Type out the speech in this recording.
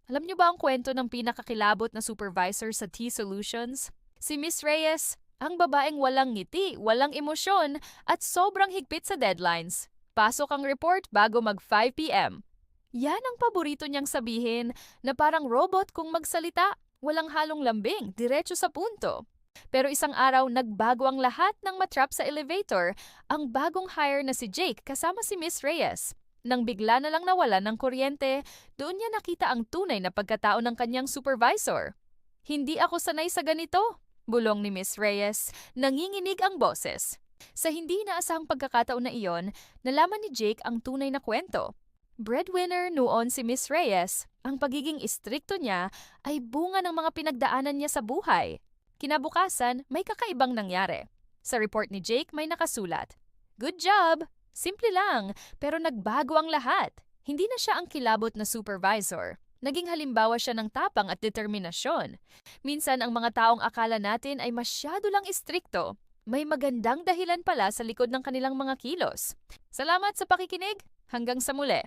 Alam niyo ba ang kwento ng pinakakilabot na supervisor sa T-Solutions? Si Miss Reyes, ang babaeng walang ngiti, walang emosyon, at sobrang higpit sa deadlines. Pasok ang report bago mag 5 p.m. Yan ang paborito niyang sabihin na parang robot kung magsalita. Walang halong lambing, diretso sa punto. Pero isang araw, nagbago ang lahat ng matrap sa elevator. Ang bagong hire na si Jake kasama si Miss Reyes. Nang bigla na lang nawalan ng kuryente, doon niya nakita ang tunay na pagkatao ng kanyang supervisor. Hindi ako sanay sa ganito, bulong ni Miss Reyes. Nanginginig ang boses. Sa hindi inaasahang pagkakataon na iyon, nalaman ni Jake ang tunay na kwento. Breadwinner noon si Miss Reyes. Ang pagiging istrikto niya ay bunga ng mga pinagdaanan niya sa buhay. Kinabukasan, may kakaibang nangyari. Sa report ni Jake may nakasulat, "Good job! Simple lang, pero nagbago ang lahat." Hindi na siya ang kilabot na supervisor. Naging halimbawa siya ng tapang at determinasyon. Minsan ang mga taong akala natin ay masyado lang istrikto. May magandang dahilan pala sa likod ng kanilang mga kilos. Salamat sa pakikinig. Hanggang sa muli.